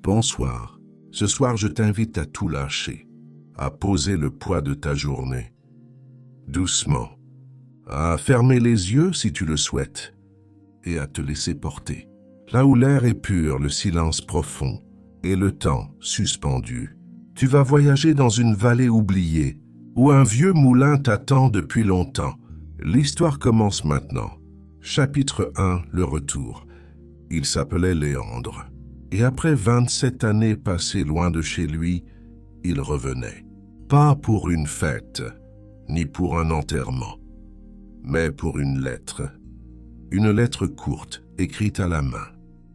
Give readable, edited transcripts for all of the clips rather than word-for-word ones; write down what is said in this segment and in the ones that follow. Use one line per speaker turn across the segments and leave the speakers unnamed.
Bonsoir. Ce soir, je t'invite à tout lâcher, à poser le poids de ta journée. Doucement, à fermer les yeux si tu le souhaites, et à te laisser porter. Là où l'air est pur, le silence profond, et le temps suspendu. Tu vas voyager dans une vallée oubliée, où un vieux moulin t'attend depuis longtemps. L'histoire commence maintenant. Chapitre 1, le retour. Il s'appelait Léandre. Et après 27 années passées loin de chez lui, il revenait. Pas pour une fête, ni pour un enterrement, mais pour une lettre. Une lettre courte, écrite à la main.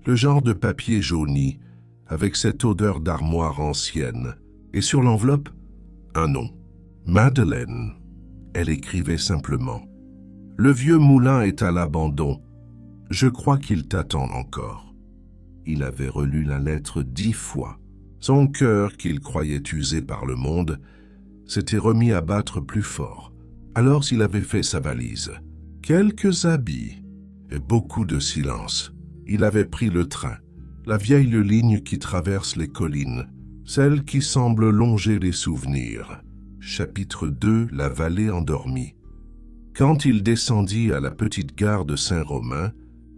Le genre de papier jauni, avec cette odeur d'armoire ancienne. Et sur l'enveloppe, un nom. Madeleine. Elle écrivait simplement. Le vieux moulin est à l'abandon. Je crois qu'il t'attend encore. Il avait relu la lettre 10 fois. Son cœur, qu'il croyait usé par le monde, s'était remis à battre plus fort. Alors il avait fait sa valise. Quelques habits et beaucoup de silence. Il avait pris le train, la vieille ligne qui traverse les collines, celle qui semble longer les souvenirs. Chapitre 2, la vallée endormie. Quand il descendit à la petite gare de Saint-Romain,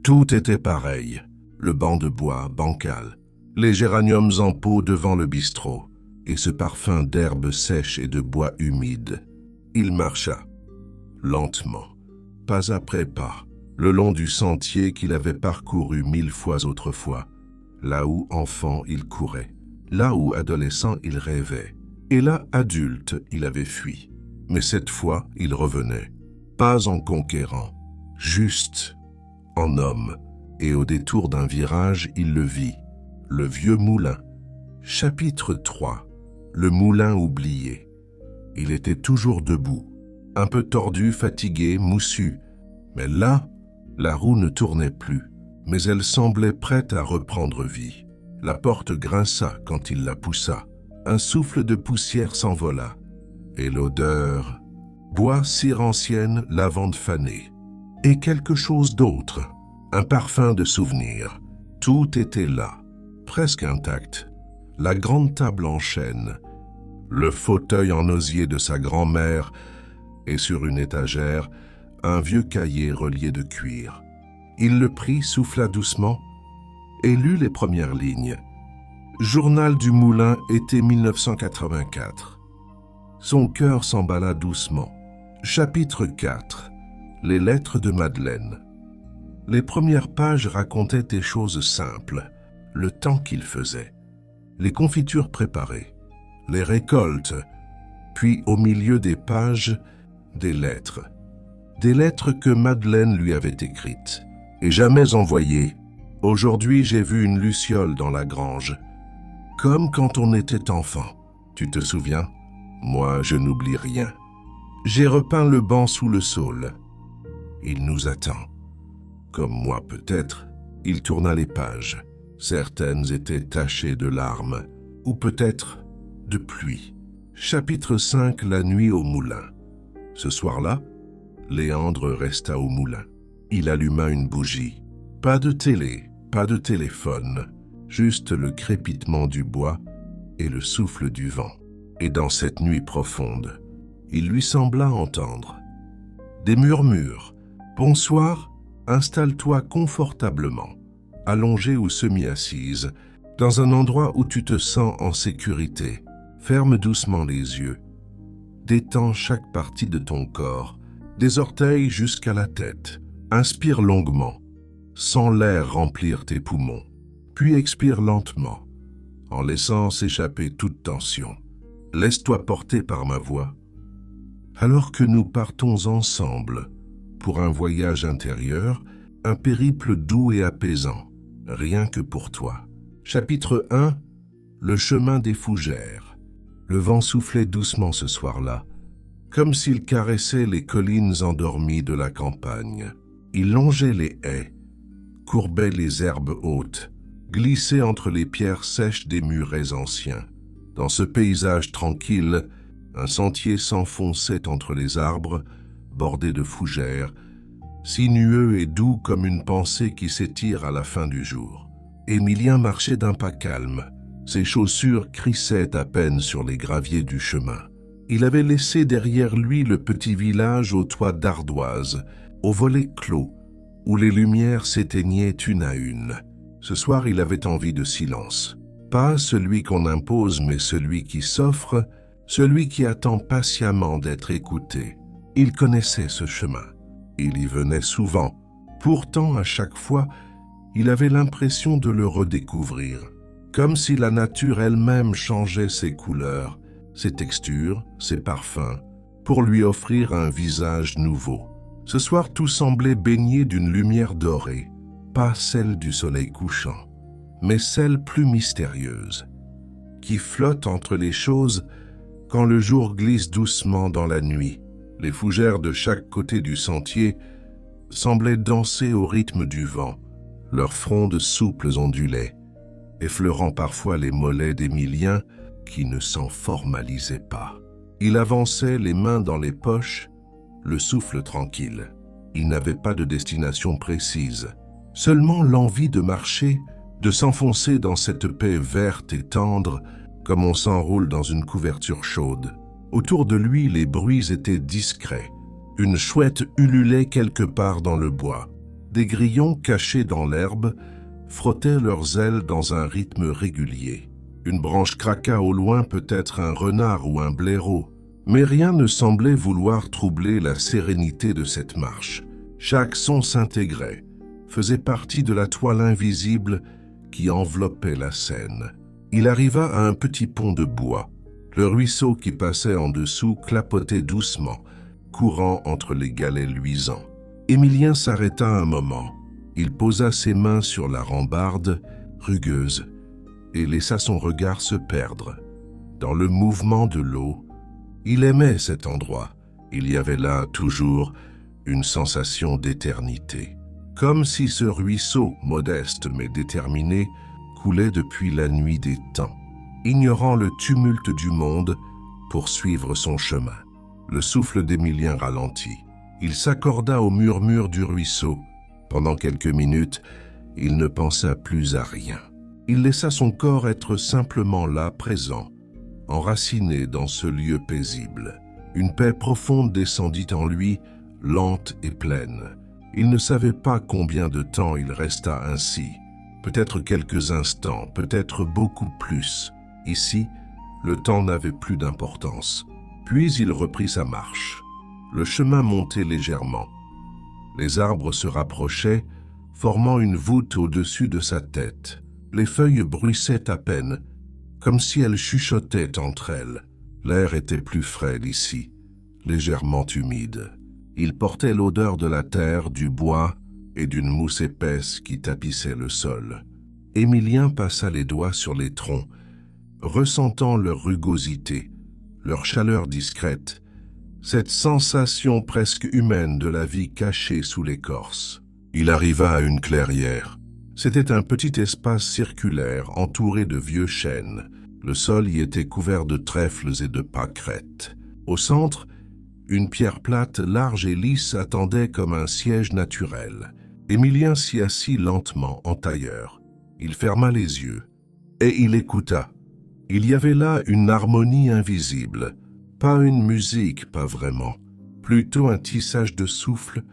tout était pareil. Le banc de bois bancal, les géraniums en pot devant le bistrot, et ce parfum d'herbes sèches et de bois humide. Il marcha, lentement, pas après pas, le long du sentier qu'il avait parcouru 1000 fois autrefois, là où, enfant, il courait, là où, adolescent, il rêvait, et là, adulte, il avait fui. Mais cette fois, il revenait, pas en conquérant, juste en homme. Et au détour d'un virage, il le vit, le vieux moulin. Chapitre 3, le moulin oublié. Il était toujours debout, un peu tordu, fatigué, moussu. Mais là, la roue ne tournait plus, mais elle semblait prête à reprendre vie. La porte grinça quand il la poussa. Un souffle de poussière s'envola. Et l'odeur, bois, cire ancienne, lavande fanée. Et quelque chose d'autre. Un parfum de souvenir. Tout était là, presque intact. La grande table en chêne, le fauteuil en osier de sa grand-mère et sur une étagère, un vieux cahier relié de cuir. Il le prit, souffla doucement et lut les premières lignes. Journal du Moulin, été 1984. Son cœur s'emballa doucement. Chapitre 4. Les lettres de Madeleine. Les premières pages racontaient des choses simples, le temps qu'il faisait, les confitures préparées, les récoltes, puis au milieu des pages, des lettres que Madeleine lui avait écrites et jamais envoyées. Aujourd'hui, j'ai vu une luciole dans la grange, comme quand on était enfant. Tu te souviens? Moi, je n'oublie rien. J'ai repeint le banc sous le saule. Il nous attend. Comme moi peut-être, il tourna les pages. Certaines étaient tachées de larmes, ou peut-être de pluie. Chapitre 5, la nuit au moulin. Ce soir-là, Léandre resta au moulin. Il alluma une bougie. Pas de télé, pas de téléphone, juste le crépitement du bois et le souffle du vent. Et dans cette nuit profonde, il lui sembla entendre des murmures. Bonsoir. Installe-toi confortablement, allongée ou semi-assise, dans un endroit où tu te sens en sécurité. Ferme doucement les yeux. Détends chaque partie de ton corps, des orteils jusqu'à la tête. Inspire longuement, sens l'air remplir tes poumons. Puis expire lentement, en laissant s'échapper toute tension. Laisse-toi porter par ma voix. Alors que nous partons ensemble, pour un voyage intérieur, un périple doux et apaisant, rien que pour toi. Chapitre 1, le chemin des fougères. Le vent soufflait doucement ce soir-là, comme s'il caressait les collines endormies de la campagne. Il longeait les haies, courbait les herbes hautes, glissait entre les pierres sèches des murets anciens. Dans ce paysage tranquille, un sentier s'enfonçait entre les arbres, bordé de fougères, sinueux et doux comme une pensée qui s'étire à la fin du jour. Émilien marchait d'un pas calme, Ses chaussures crissaient à peine sur les graviers du chemin. Il avait laissé derrière lui le petit village aux toits d'ardoise, aux volets clos, où les lumières s'éteignaient une à une. Ce soir, il avait envie de silence. Pas celui qu'on impose, mais celui qui s'offre, celui qui attend patiemment d'être écouté. Il connaissait ce chemin. Il y venait souvent. Pourtant, à chaque fois, il avait l'impression de le redécouvrir, comme si la nature elle-même changeait ses couleurs, ses textures, ses parfums, pour lui offrir un visage nouveau. Ce soir, tout semblait baigné d'une lumière dorée, pas celle du soleil couchant, mais celle plus mystérieuse, qui flotte entre les choses quand le jour glisse doucement dans la nuit. Les fougères de chaque côté du sentier semblaient danser au rythme du vent, leurs frondes souples ondulaient, effleurant parfois les mollets d'Émilien qui ne s'en formalisait pas. Il avançait les mains dans les poches, le souffle tranquille. Il n'avait pas de destination précise, seulement l'envie de marcher, de s'enfoncer dans cette paix verte et tendre comme on s'enroule dans une couverture chaude. Autour de lui, les bruits étaient discrets. Une chouette ululait quelque part dans le bois. Des grillons cachés dans l'herbe frottaient leurs ailes dans un rythme régulier. Une branche craqua au loin, peut-être un renard ou un blaireau, mais rien ne semblait vouloir troubler la sérénité de cette marche. Chaque son s'intégrait, faisait partie de la toile invisible qui enveloppait la scène. Il arriva à un petit pont de bois. Le ruisseau qui passait en dessous clapotait doucement, courant entre les galets luisants. Émilien s'arrêta un moment. Il posa ses mains sur la rambarde, rugueuse, et laissa son regard se perdre. Dans le mouvement de l'eau, il aimait cet endroit. Il y avait là toujours une sensation d'éternité. Comme si ce ruisseau, modeste mais déterminé, coulait depuis la nuit des temps, ignorant le tumulte du monde pour suivre son chemin. Le souffle d'Émilien ralentit. Il s'accorda au murmure du ruisseau. Pendant quelques minutes, il ne pensa plus à rien. Il laissa son corps être simplement là, présent, enraciné dans ce lieu paisible. Une paix profonde descendit en lui, lente et pleine. Il ne savait pas combien de temps il resta ainsi. Peut-être quelques instants, peut-être beaucoup plus. Ici, le temps n'avait plus d'importance. Puis il reprit sa marche. Le chemin montait légèrement. Les arbres se rapprochaient, formant une voûte au-dessus de sa tête. Les feuilles bruissaient à peine, comme si elles chuchotaient entre elles. L'air était plus frêle ici, légèrement humide. Il portait l'odeur de la terre, du bois et d'une mousse épaisse qui tapissait le sol. Émilien passa les doigts sur les troncs, ressentant leur rugosité, leur chaleur discrète, cette sensation presque humaine de la vie cachée sous l'écorce. Il arriva à une clairière. C'était un petit espace circulaire entouré de vieux chênes. Le sol y était couvert de trèfles et de pâquerettes. Au centre, une pierre plate, large et lisse attendait comme un siège naturel. Émilien s'y assit lentement en tailleur. Il ferma les yeux et il écouta. Il y avait là une harmonie invisible, pas une musique, pas vraiment, plutôt un tissage de souffle,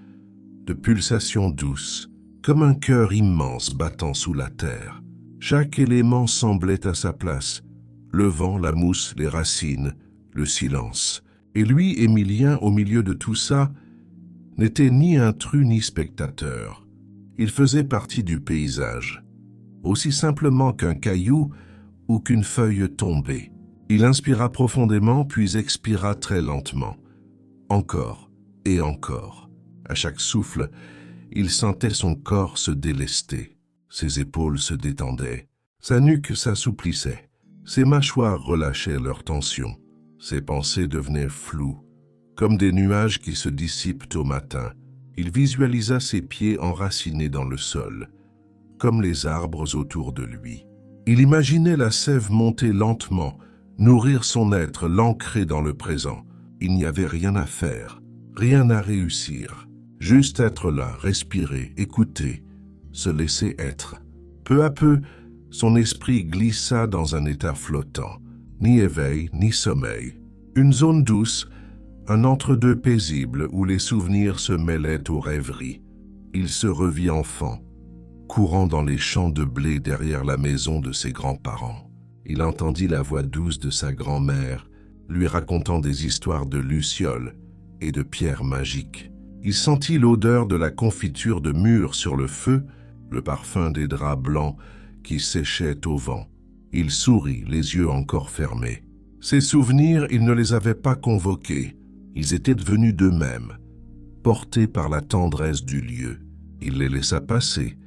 de pulsations douces, comme un cœur immense battant sous la terre. Chaque élément semblait à sa place, le vent, la mousse, les racines, le silence. Et lui, Émilien, au milieu de tout ça, n'était ni intrus ni spectateur. Il faisait partie du paysage, aussi simplement qu'un caillou ou qu'une feuille tombée. Il inspira profondément, puis expira très lentement. Encore et encore. À chaque souffle, il sentait son corps se délester. Ses épaules se détendaient. Sa nuque s'assouplissait. Ses mâchoires relâchaient leur tension. Ses pensées devenaient floues, comme des nuages qui se dissipent au matin. Il visualisa ses pieds enracinés dans le sol, comme les arbres autour de lui. Il imaginait la sève monter lentement, nourrir son être, l'ancrer dans le présent. Il n'y avait rien à faire, rien à réussir. Juste être là, respirer, écouter, se laisser être. Peu à peu, Son esprit glissa dans un état flottant, ni éveil, ni sommeil. Une zone douce, un entre-deux paisible où les souvenirs se mêlaient aux rêveries. Il se revit enfant, courant dans les champs de blé derrière la maison de ses grands-parents. Il entendit la voix douce de sa grand-mère, lui racontant des histoires de lucioles et de pierres magiques. Il sentit l'odeur de la confiture de mûre sur le feu, le parfum des draps blancs qui séchaient au vent. Il sourit, les yeux encore fermés. Ces souvenirs, il ne les avait pas convoqués. Ils étaient devenus d'eux-mêmes, portés par la tendresse du lieu. Il les laissa passer,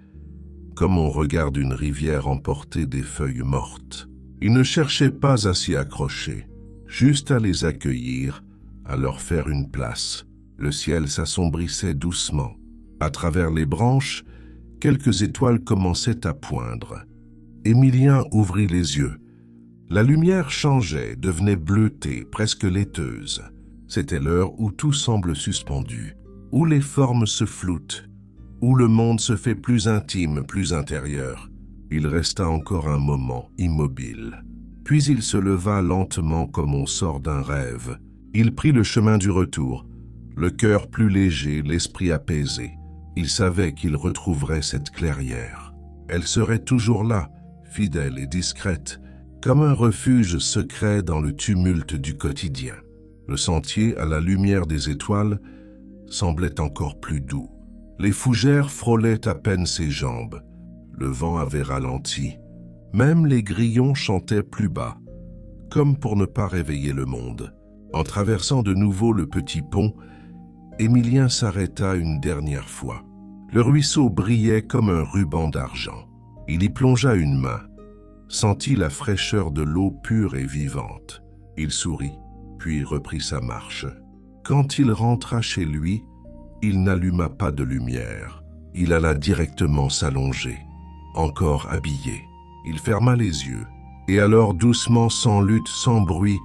comme on regarde une rivière emporter des feuilles mortes. Il ne cherchait pas à s'y accrocher, juste à les accueillir, à leur faire une place. Le ciel s'assombrissait doucement. À travers les branches, quelques étoiles commençaient à poindre. Émilien ouvrit les yeux. La lumière changeait, devenait bleutée, presque laiteuse. C'était l'heure où tout semble suspendu, où les formes se floutent, où le monde se fait plus intime, plus intérieur. Il resta encore un moment immobile. Puis il se leva lentement comme on sort d'un rêve. Il prit le chemin du retour, le cœur plus léger, l'esprit apaisé. Il savait qu'il retrouverait cette clairière. Elle serait toujours là, fidèle et discrète, comme un refuge secret dans le tumulte du quotidien. Le sentier, à la lumière des étoiles, semblait encore plus doux. Les fougères frôlaient à peine ses jambes. Le vent avait ralenti. Même les grillons chantaient plus bas, comme pour ne pas réveiller le monde. En traversant de nouveau le petit pont, Émilien s'arrêta une dernière fois. Le ruisseau brillait comme un ruban d'argent. Il y plongea une main, sentit la fraîcheur de l'eau pure et vivante. Il sourit, puis reprit sa marche. Quand il rentra chez lui, il n'alluma pas de lumière. Il alla directement s'allonger, encore habillé. Il ferma les yeux, et alors doucement, sans lutte, sans bruit,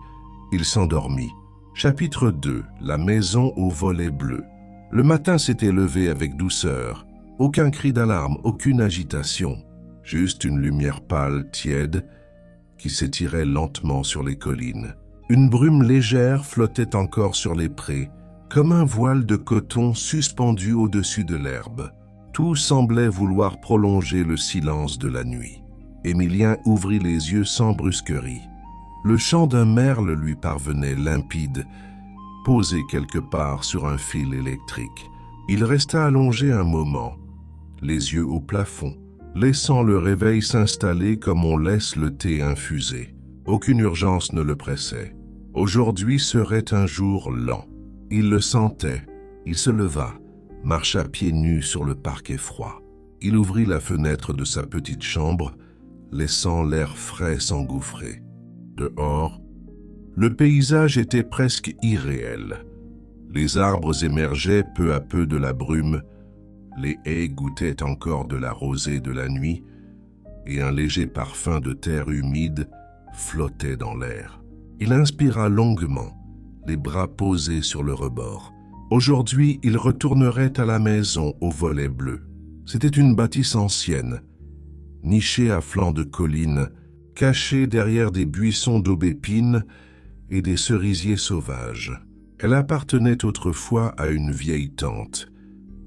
il s'endormit. Chapitre 2. La maison aux volets bleus. Le matin s'était levé avec douceur. Aucun cri d'alarme, aucune agitation. Juste une lumière pâle, tiède, qui s'étirait lentement sur les collines. Une brume légère flottait encore sur les prés, comme un voile de coton suspendu au-dessus de l'herbe. Tout semblait vouloir prolonger le silence de la nuit. Émilien ouvrit les yeux sans brusquerie. Le chant d'un merle lui parvenait limpide, posé quelque part sur un fil électrique. Il resta allongé un moment, les yeux au plafond, laissant le réveil s'installer comme on laisse le thé infuser. Aucune urgence ne le pressait. Aujourd'hui serait un jour lent. Il le sentait. Il se leva, marcha pieds nus sur le parquet froid. Il ouvrit la fenêtre de sa petite chambre, laissant l'air frais s'engouffrer. Dehors, le paysage était presque irréel. Les arbres émergeaient peu à peu de la brume, les haies goûtaient encore de la rosée de la nuit, et un léger parfum de terre humide flottait dans l'air. Il inspira longuement, les bras posés sur le rebord. Aujourd'hui, il retournerait à la maison aux volets bleus. C'était une bâtisse ancienne, nichée à flanc de colline, cachée derrière des buissons d'aubépines et des cerisiers sauvages. Elle appartenait autrefois à une vieille tante,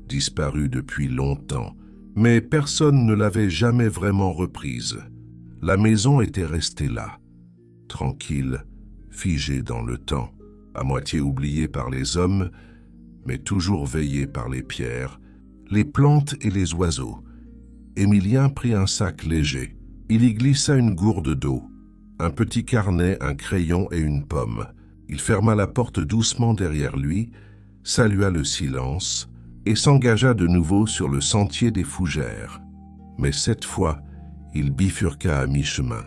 disparue depuis longtemps, mais personne ne l'avait jamais vraiment reprise. La maison était restée là, tranquille, figée dans le temps, à moitié oubliée par les hommes, mais toujours veillée par les pierres, les plantes et les oiseaux. Émilien prit un sac léger. Il y glissa une gourde d'eau, un petit carnet, un crayon et une pomme. Il ferma la porte doucement derrière lui, salua le silence et s'engagea de nouveau sur le sentier des fougères. Mais cette fois, il bifurqua à mi-chemin,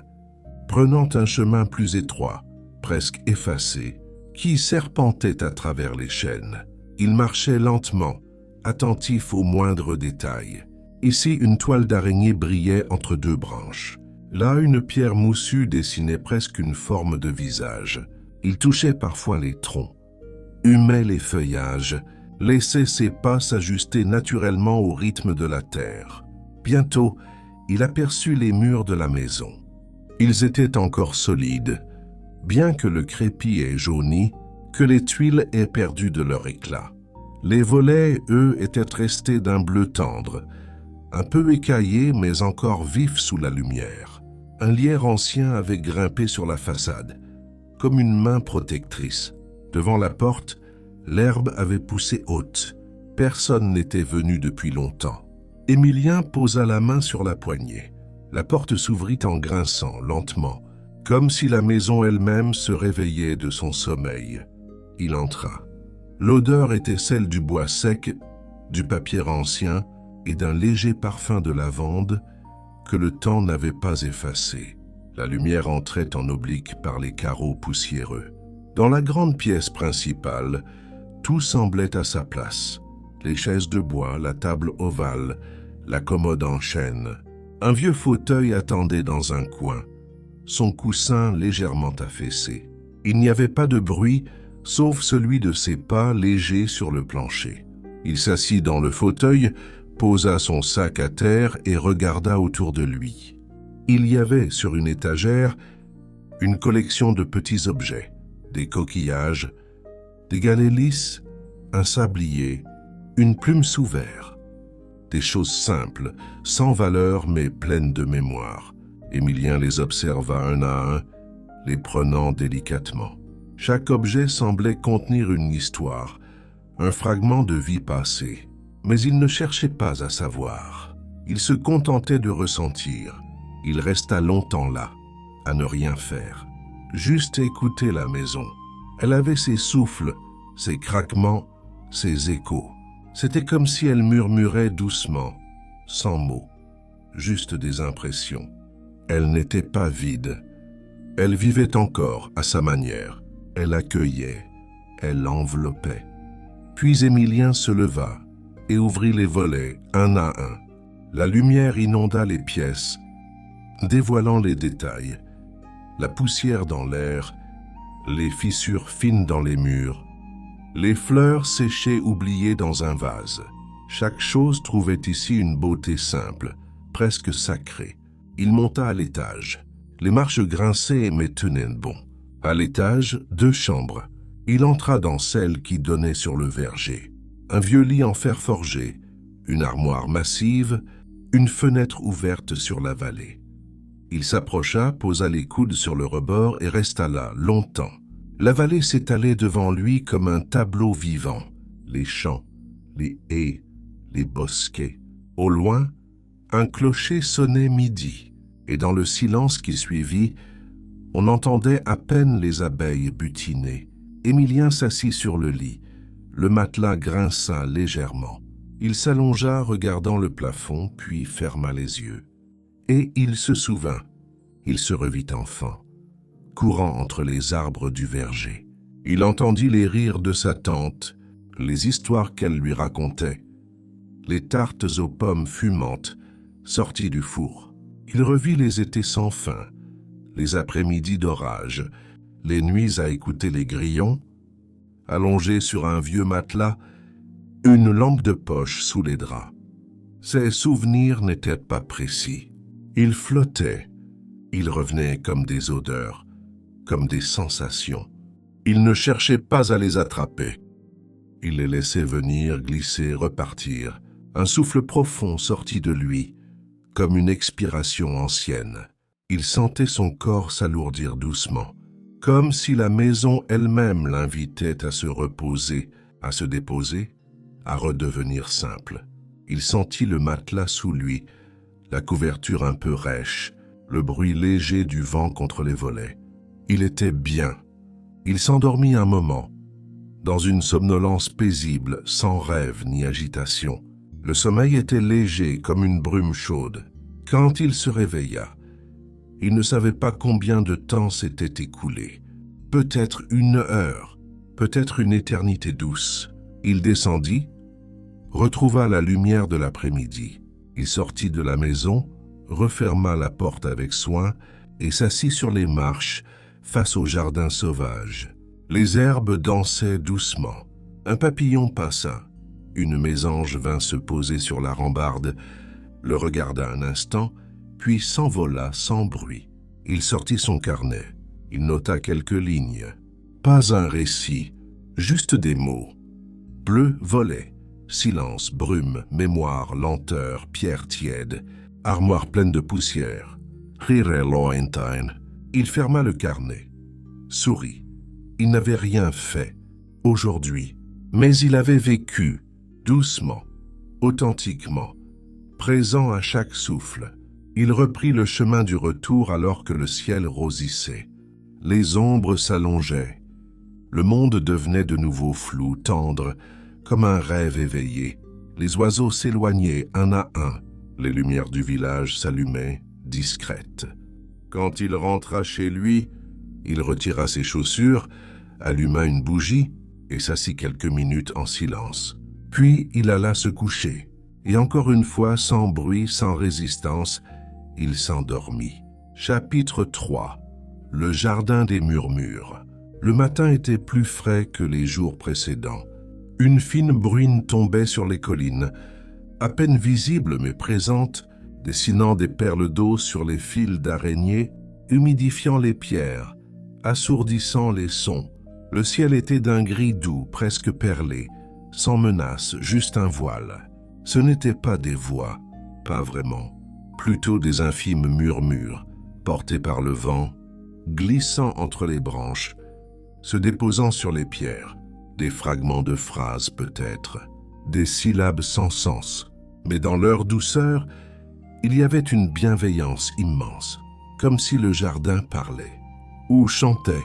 prenant un chemin plus étroit, presque effacé, qui serpentait à travers les chênes. Il marchait lentement, attentif aux moindres détails. Ici, une toile d'araignée brillait entre deux branches. Là, une pierre moussue dessinait presque une forme de visage. Il touchait parfois les troncs, humait les feuillages, laissait ses pas s'ajuster naturellement au rythme de la terre. Bientôt, il aperçut les murs de la maison. Ils étaient encore solides, bien que le crépi ait jauni, que les tuiles aient perdu de leur éclat. Les volets, eux, étaient restés d'un bleu tendre, un peu écaillés mais encore vifs sous la lumière. Un lierre ancien avait grimpé sur la façade, comme une main protectrice. Devant la porte, l'herbe avait poussé haute. Personne n'était venu depuis longtemps. Émilien posa la main sur la poignée. La porte s'ouvrit en grinçant lentement, comme si la maison elle-même se réveillait de son sommeil. Il entra. L'odeur était celle du bois sec, du papier ancien et d'un léger parfum de lavande que le temps n'avait pas effacé. La lumière entrait en oblique par les carreaux poussiéreux. Dans la grande pièce principale, tout semblait à sa place. Les chaises de bois, la table ovale, la commode en chêne. Un vieux fauteuil attendait dans un coin, son coussin légèrement affaissé. Il n'y avait pas de bruit, sauf celui de ses pas légers sur le plancher. Il s'assit dans le fauteuil, posa son sac à terre et regarda autour de lui. Il y avait sur une étagère une collection de petits objets, des coquillages, des galets lisses, un sablier, une plume sous verre. Des choses simples, sans valeur mais pleines de mémoire. Émilien les observa un à un, les prenant délicatement. Chaque objet semblait contenir une histoire, un fragment de vie passée. Mais il ne cherchait pas à savoir. Il se contentait de ressentir. Il resta longtemps là, à ne rien faire. Juste écouter la maison. Elle avait ses souffles, ses craquements, ses échos. C'était comme si elle murmurait doucement, sans mots, juste des impressions. Elle n'était pas vide. Elle vivait encore à sa manière. Elle accueillait, elle enveloppait. Puis Émilien se leva et ouvrit les volets un à un. La lumière inonda les pièces, dévoilant les détails. La poussière dans l'air, les fissures fines dans les murs, les fleurs séchées oubliées dans un vase. Chaque chose trouvait ici une beauté simple, presque sacrée. Il monta à l'étage. Les marches grinçaient mais tenaient bon. À l'étage, 2 chambres. Il entra dans celle qui donnait sur le verger. Un vieux lit en fer forgé, une armoire massive, une fenêtre ouverte sur la vallée. Il s'approcha, posa les coudes sur le rebord et resta là, longtemps. La vallée s'étalait devant lui comme un tableau vivant. Les champs, les haies, les bosquets. Au loin, un clocher sonnait midi, et dans le silence qui suivit, on entendait à peine les abeilles butiner. Émilien s'assit sur le lit. Le matelas grinça légèrement. Il s'allongea regardant le plafond, puis ferma les yeux. Et il se souvint. Il se revit enfant, courant entre les arbres du verger. Il entendit les rires de sa tante, les histoires qu'elle lui racontait, les tartes aux pommes fumantes sorties du four. Il revit les étés sans fin, les après-midi d'orage, les nuits à écouter les grillons, allongé sur un vieux matelas, une lampe de poche sous les draps. Ses souvenirs n'étaient pas précis. Ils flottaient, ils revenaient comme des odeurs, comme des sensations. Il ne cherchait pas à les attraper. Il les laissait venir, glisser, repartir. Un souffle profond sortit de lui, comme une expiration ancienne. Il sentait son corps s'alourdir doucement, comme si la maison elle-même l'invitait à se reposer, à se déposer, à redevenir simple. Il sentit le matelas sous lui, la couverture un peu rêche, le bruit léger du vent contre les volets. Il était bien. Il s'endormit un moment, dans une somnolence paisible, sans rêve ni agitation. Le sommeil était léger comme une brume chaude. Quand il se réveilla, il ne savait pas combien de temps s'était écoulé. Peut-être 1 heure, peut-être une éternité douce. Il descendit, retrouva la lumière de l'après-midi. Il sortit de la maison, referma la porte avec soin et s'assit sur les marches face au jardin sauvage. Les herbes dansaient doucement. Un papillon passa. Une mésange vint se poser sur la rambarde, le regarda un instant, puis s'envola sans bruit. Il sortit son carnet. Il nota quelques lignes. Pas un récit, juste des mots. Bleu volait, silence, brume, mémoire, lenteur, pierre tiède, armoire pleine de poussière. Rire lointain. Il ferma le carnet, sourit. Il n'avait rien fait, aujourd'hui, mais il avait vécu, doucement, authentiquement, présent à chaque souffle. Il reprit le chemin du retour alors que le ciel rosissait. Les ombres s'allongeaient. Le monde devenait de nouveau flou, tendre, comme un rêve éveillé. Les oiseaux s'éloignaient un à un. Les lumières du village s'allumaient, discrètes. Quand il rentra chez lui, il retira ses chaussures, alluma une bougie et s'assit quelques minutes en silence. Puis il alla se coucher. Et encore une fois, sans bruit, sans résistance, il s'endormit. Chapitre 3. Le jardin des murmures. Le matin était plus frais que les jours précédents. Une fine bruine tombait sur les collines, à peine visible mais présente, dessinant des perles d'eau sur les fils d'araignées, humidifiant les pierres, assourdissant les sons. Le ciel était d'un gris doux, presque perlé, sans menace, juste un voile. Ce n'étaient pas des voix, pas vraiment, plutôt des infimes murmures, portés par le vent, glissant entre les branches, se déposant sur les pierres, des fragments de phrases peut-être, des syllabes sans sens. Mais dans leur douceur, il y avait une bienveillance immense, comme si le jardin parlait, ou chantait,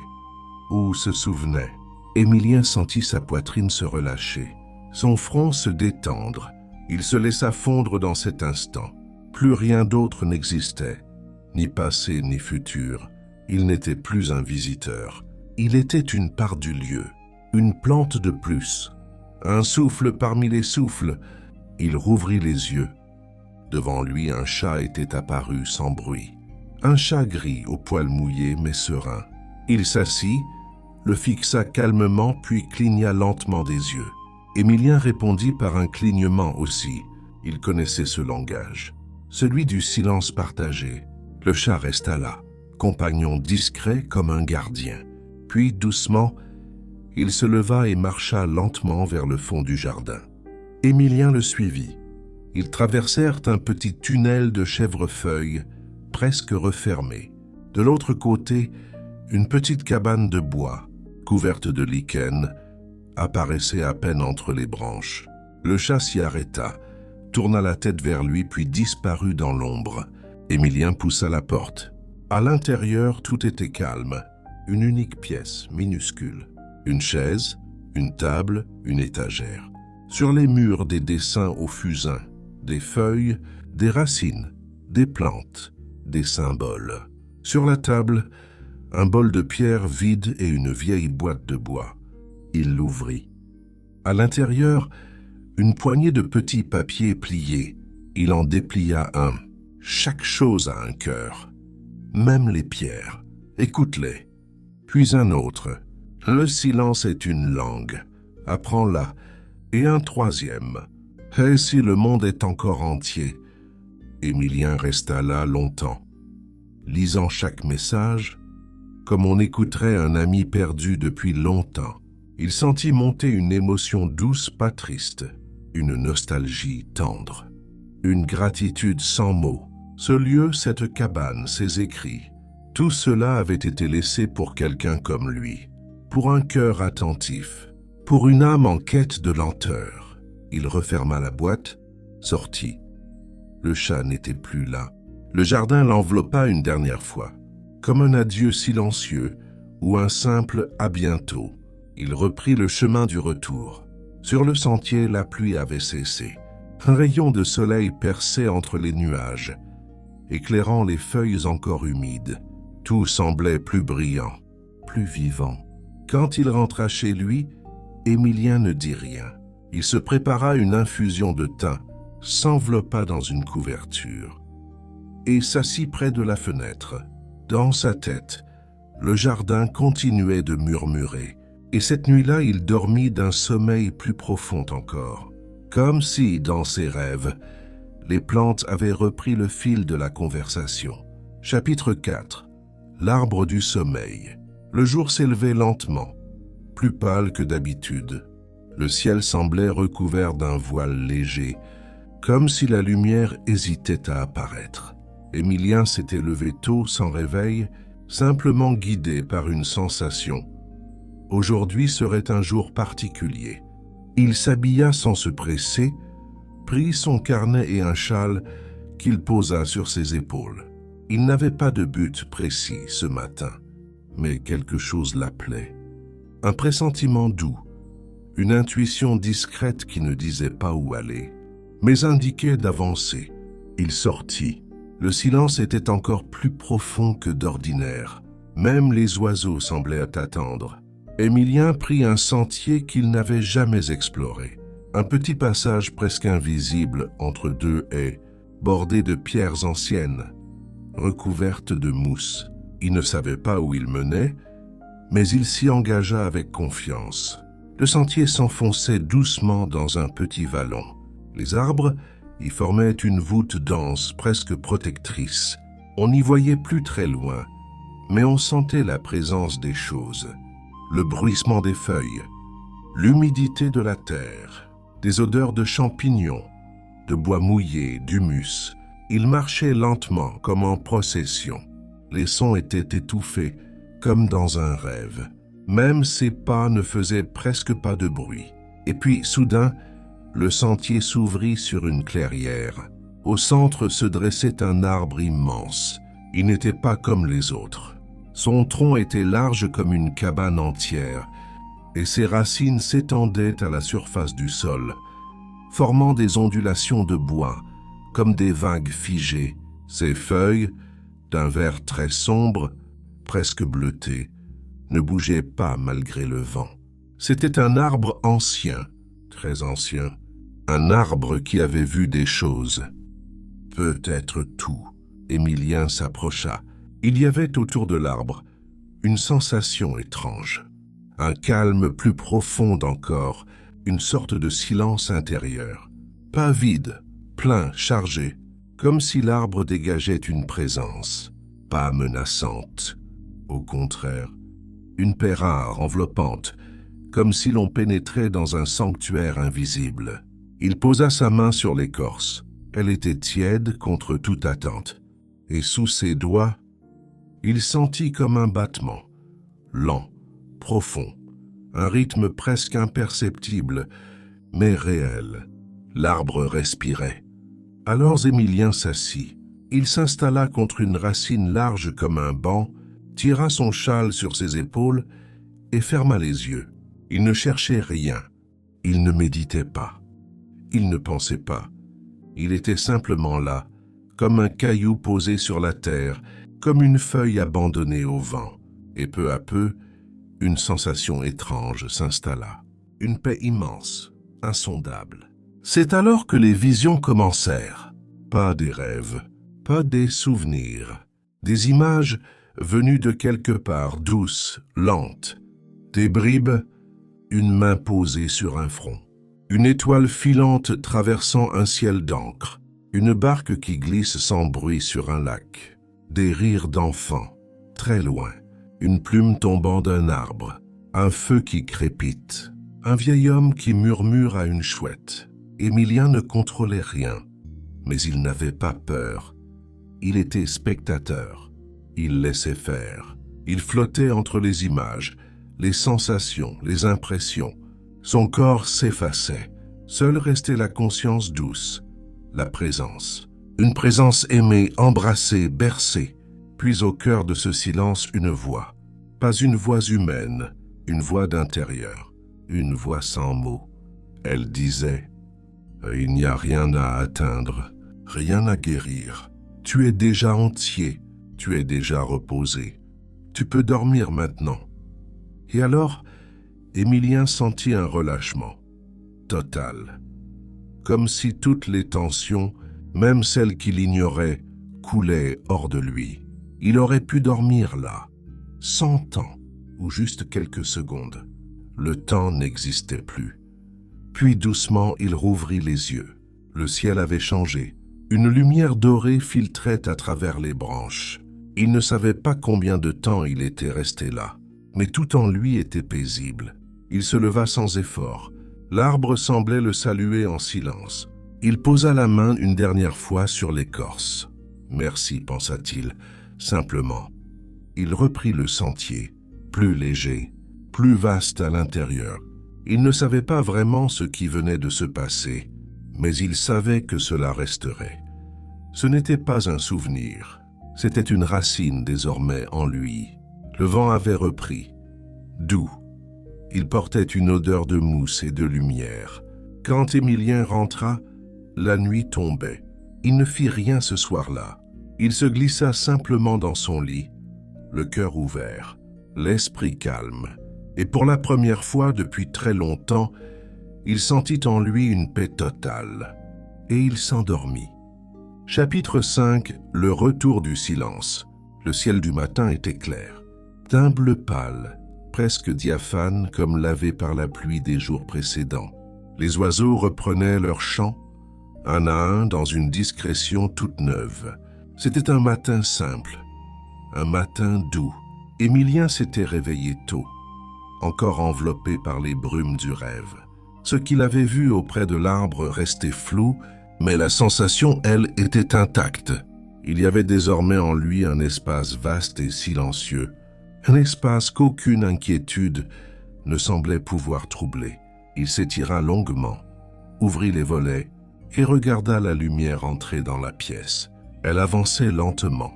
ou se souvenait. Émilien sentit sa poitrine se relâcher, son front se détendre. Il se laissa fondre dans cet instant. Plus rien d'autre n'existait, ni passé ni futur. Il n'était plus un visiteur. Il était une part du lieu, une plante de plus, un souffle parmi les souffles. Il rouvrit les yeux. Devant lui, un chat était apparu sans bruit. Un chat gris, au poil mouillé mais serein. Il s'assit, le fixa calmement puis cligna lentement des yeux. Émilien répondit par un clignement aussi. Il connaissait ce langage, celui du silence partagé. Le chat resta là, compagnon discret comme un gardien. Puis, doucement, il se leva et marcha lentement vers le fond du jardin. Émilien le suivit. Ils traversèrent un petit tunnel de chèvrefeuilles, presque refermé. De l'autre côté, une petite cabane de bois, couverte de lichen, apparaissait à peine entre les branches. Le chat s'y arrêta, tourna la tête vers lui puis disparut dans l'ombre. Émilien poussa la porte. À l'intérieur, tout était calme. Une unique pièce, minuscule. Une chaise, une table, une étagère. Sur les murs, des dessins au fusain, des feuilles, des racines, des plantes, des symboles. Sur la table, un bol de pierre vide et une vieille boîte de bois. Il l'ouvrit. À l'intérieur, une poignée de petits papiers pliés. Il en déplia un. Chaque chose a un cœur, même les pierres. Écoute-les. Puis un autre. Le silence est une langue. Apprends-la. Et un troisième. Et si le monde est encore entier? Émilien resta là longtemps, lisant chaque message, comme on écouterait un ami perdu depuis longtemps. Il sentit monter une émotion douce, pas triste, une nostalgie tendre, une gratitude sans mots. Ce lieu, cette cabane, ces écrits, tout cela avait été laissé pour quelqu'un comme lui, pour un cœur attentif, pour une âme en quête de lenteur. Il referma la boîte, sortit. Le chat n'était plus là. Le jardin l'enveloppa une dernière fois, comme un adieu silencieux ou un simple « à bientôt ». Il reprit le chemin du retour. Sur le sentier, la pluie avait cessé. Un rayon de soleil perçait entre les nuages, éclairant les feuilles encore humides. Tout semblait plus brillant, plus vivant. Quand il rentra chez lui, Émilien ne dit rien. Il se prépara une infusion de thym, s'enveloppa dans une couverture et s'assit près de la fenêtre. Dans sa tête, le jardin continuait de murmurer. Et cette nuit-là, il dormit d'un sommeil plus profond encore, comme si, dans ses rêves, Les plantes avaient repris le fil de la conversation. Chapitre 4. L'arbre du sommeil. Le jour s'élevait lentement, plus pâle que d'habitude. Le ciel semblait recouvert d'un voile léger, comme si la lumière hésitait à apparaître. Émilien s'était levé tôt, sans réveil, simplement guidé par une sensation. Aujourd'hui serait un jour particulier. Il s'habilla sans se presser, prit son carnet et un châle qu'il posa sur ses épaules. Il n'avait pas de but précis ce matin, mais quelque chose l'appelait. Un pressentiment doux, une intuition discrète qui ne disait pas où aller, mais indiquait d'avancer. Il sortit. Le silence était encore plus profond que d'ordinaire. Même les oiseaux semblaient attendre. Émilien prit un sentier qu'il n'avait jamais exploré. Un petit passage presque invisible entre deux haies, bordé de pierres anciennes, recouvertes de mousse. Il ne savait pas où il menait, mais il s'y engagea avec confiance. Le sentier s'enfonçait doucement dans un petit vallon. Les arbres y formaient une voûte dense, presque protectrice. On n'y voyait plus très loin, mais on sentait la présence des choses. Le bruissement des feuilles, l'humidité de la terre, des odeurs de champignons, de bois mouillé, d'humus. Il marchait lentement, comme en procession. Les sons étaient étouffés, comme dans un rêve. Même ses pas ne faisaient presque pas de bruit. Et puis, soudain, le sentier s'ouvrit sur une clairière. Au centre se dressait un arbre immense. Il n'était pas comme les autres. Son tronc était large comme une cabane entière, et ses racines s'étendaient à la surface du sol, formant des ondulations de bois, comme des vagues figées. Ses feuilles, d'un vert très sombre, presque bleuté, ne bougeaient pas malgré le vent. C'était un arbre ancien, très ancien, un arbre qui avait vu des choses. Peut-être tout. Émilien s'approcha. Il y avait autour de l'arbre une sensation étrange, un calme plus profond encore, une sorte de silence intérieur. Pas vide, plein, chargé, comme si l'arbre dégageait une présence, pas menaçante. Au contraire, une paix rare, enveloppante, comme si l'on pénétrait dans un sanctuaire invisible. Il posa sa main sur l'écorce. Elle était tiède contre toute attente, et sous ses doigts, il sentit comme un battement, lent, profond, un rythme presque imperceptible, mais réel. L'arbre respirait. Alors Émilien s'assit. Il s'installa contre une racine large comme un banc, tira son châle sur ses épaules et ferma les yeux. Il ne cherchait rien. Il ne méditait pas. Il ne pensait pas. Il était simplement là, comme un caillou posé sur la terre, comme une feuille abandonnée au vent. Et peu à peu, une sensation étrange s'installa. Une paix immense, insondable. C'est alors que les visions commencèrent. Pas des rêves, pas des souvenirs. Des images venues de quelque part, douces, lentes. Des bribes, une main posée sur un front. Une étoile filante traversant un ciel d'encre. Une barque qui glisse sans bruit sur un lac. Des rires d'enfants, très loin. Une plume tombant d'un arbre. Un feu qui crépite. Un vieil homme qui murmure à une chouette. Émilien ne contrôlait rien, mais il n'avait pas peur. Il était spectateur. Il laissait faire. Il flottait entre les images, les sensations, les impressions. Son corps s'effaçait. Seule restait la conscience douce, la présence. Une présence aimée, embrassée, bercée. Puis au cœur de ce silence, une voix. Pas une voix humaine, une voix d'intérieur. Une voix sans mots. Elle disait « Il n'y a rien à atteindre, rien à guérir. Tu es déjà entier, tu es déjà reposé. Tu peux dormir maintenant. » Et alors, Émilien sentit un relâchement total, comme si toutes les tensions, même celles qu'il ignorait, coulaient hors de lui. Il aurait pu dormir là, 100 ans, ou juste quelques secondes. Le temps n'existait plus. Puis doucement, il rouvrit les yeux. Le ciel avait changé. Une lumière dorée filtrait à travers les branches. Il ne savait pas combien de temps il était resté là, mais tout en lui était paisible. Il se leva sans effort. L'arbre semblait le saluer en silence. Il posa la main une dernière fois sur l'écorce. « Merci », pensa-t-il, simplement. Il reprit le sentier, plus léger, plus vaste à l'intérieur. Il ne savait pas vraiment ce qui venait de se passer, mais il savait que cela resterait. Ce n'était pas un souvenir, c'était une racine désormais en lui. Le vent avait repris, doux. Il portait une odeur de mousse et de lumière. Quand Émilien rentra, la nuit tombait. Il ne fit rien ce soir-là. Il se glissa simplement dans son lit, le cœur ouvert, l'esprit calme. Et pour la première fois depuis très longtemps, il sentit en lui une paix totale. Et il s'endormit. Chapitre 5. Le retour du silence. Le ciel du matin était clair. D'un bleu pâle, presque diaphane comme lavé par la pluie des jours précédents. Les oiseaux reprenaient leur chant, un à un dans une discrétion toute neuve. C'était un matin simple, un matin doux. Émilien s'était réveillé tôt, encore enveloppé par les brumes du rêve. Ce qu'il avait vu auprès de l'arbre restait flou, mais la sensation, elle, était intacte. Il y avait désormais en lui un espace vaste et silencieux, un espace qu'aucune inquiétude ne semblait pouvoir troubler. Il s'étira longuement, ouvrit les volets et regarda la lumière entrer dans la pièce. Elle avançait lentement,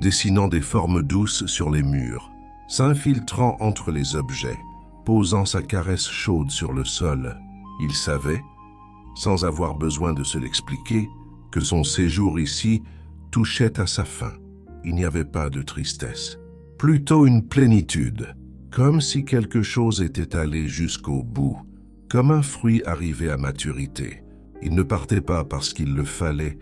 dessinant des formes douces sur les murs, s'infiltrant entre les objets, posant sa caresse chaude sur le sol. Il savait, sans avoir besoin de se l'expliquer, que son séjour ici touchait à sa fin. Il n'y avait pas de tristesse, plutôt une plénitude, comme si quelque chose était allé jusqu'au bout, comme un fruit arrivé à maturité. Il ne partait pas parce qu'il le fallait,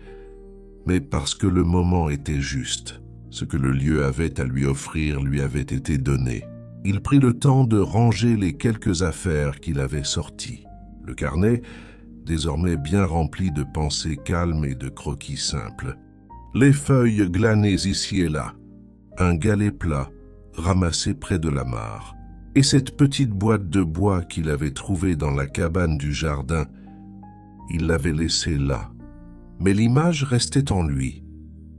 mais parce que le moment était juste. Ce que le lieu avait à lui offrir lui avait été donné. Il prit le temps de ranger les quelques affaires qu'il avait sorties. Le carnet, désormais bien rempli de pensées calmes et de croquis simples. Les feuilles glanées ici et là. Un galet plat, ramassé près de la mare. Et cette petite boîte de bois qu'il avait trouvée dans la cabane du jardin, il l'avait laissée là. Mais l'image restait en lui,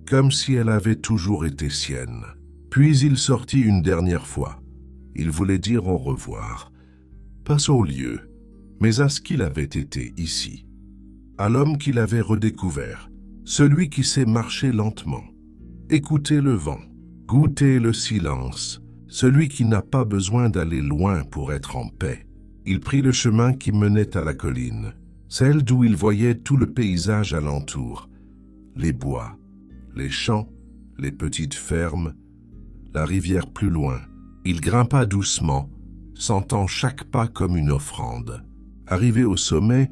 comme si elle avait toujours été sienne. Puis il sortit une dernière fois. Il voulait dire au revoir, pas au lieu, mais à ce qu'il avait été ici, à l'homme qu'il avait redécouvert, celui qui sait marcher lentement, écouter le vent, goûter le silence, celui qui n'a pas besoin d'aller loin pour être en paix. Il prit le chemin qui menait à la colline, celle d'où il voyait tout le paysage alentour, les bois, les champs, les petites fermes, la rivière plus loin. Il grimpa doucement, sentant chaque pas comme une offrande. Arrivé au sommet,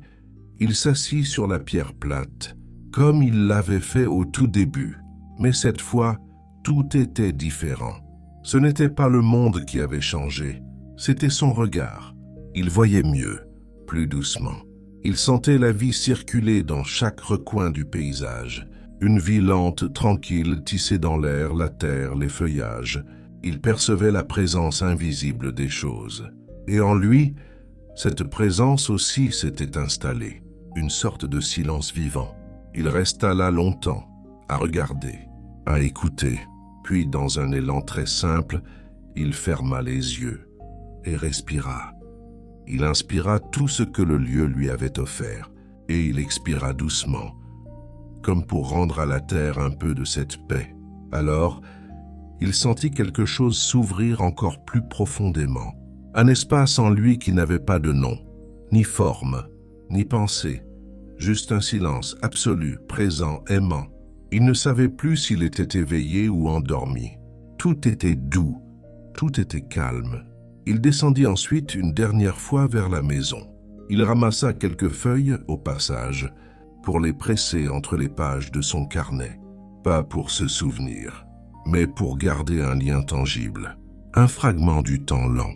il s'assit sur la pierre plate, comme il l'avait fait au tout début. Mais cette fois, tout était différent. Ce n'était pas le monde qui avait changé, c'était son regard. Il voyait mieux, plus doucement. Il sentait la vie circuler dans chaque recoin du paysage. Une vie lente, tranquille, tissée dans l'air, la terre, les feuillages. Il percevait la présence invisible des choses. Et en lui, cette présence aussi s'était installée, une sorte de silence vivant. Il resta là longtemps, à regarder, à écouter. Puis, dans un élan très simple, il ferma les yeux et respira. Il inspira tout ce que le lieu lui avait offert, et il expira doucement, comme pour rendre à la terre un peu de cette paix. Alors, il sentit quelque chose s'ouvrir encore plus profondément. Un espace en lui qui n'avait pas de nom, ni forme, ni pensée. Juste un silence absolu, présent, aimant. Il ne savait plus s'il était éveillé ou endormi. Tout était doux, tout était calme. Il descendit ensuite une dernière fois vers la maison. Il ramassa quelques feuilles au passage pour les presser entre les pages de son carnet. Pas pour se souvenir, mais pour garder un lien tangible. Un fragment du temps lent.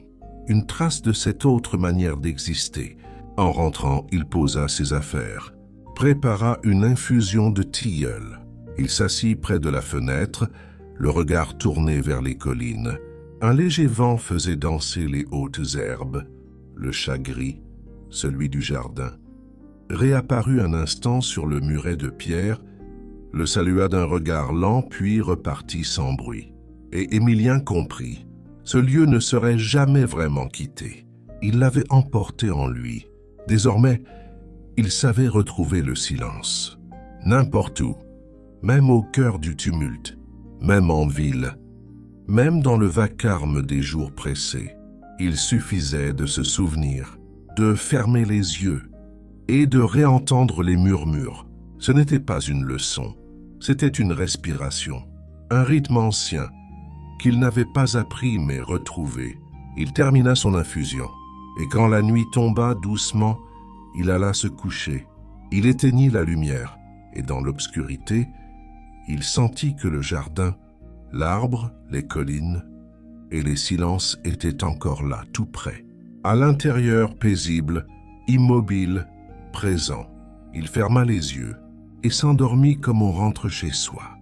Une trace de cette autre manière d'exister. En rentrant, il posa ses affaires. prépara une infusion de tilleul. Il s'assit près de la fenêtre, le regard tourné vers les collines. Un léger vent faisait danser les hautes herbes. Le chat gris, celui du jardin, réapparut un instant sur le muret de pierre, le salua d'un regard lent puis repartit sans bruit. Et Émilien comprit. Ce lieu ne serait jamais vraiment quitté. Il l'avait emporté en lui. Désormais, il savait retrouver le silence. N'importe où, même au cœur du tumulte, même en ville, même dans le vacarme des jours pressés, il suffisait de se souvenir, de fermer les yeux et de réentendre les murmures. Ce n'était pas une leçon, c'était une respiration, un rythme ancien qu'il n'avait pas appris mais retrouvé. Il termina son infusion, et quand la nuit tomba doucement, il alla se coucher. Il éteignit la lumière, et dans l'obscurité, il sentit que le jardin, l'arbre, les collines et les silences étaient encore là, tout près. À l'intérieur paisible, immobile, présent, il ferma les yeux et s'endormit comme on rentre chez soi.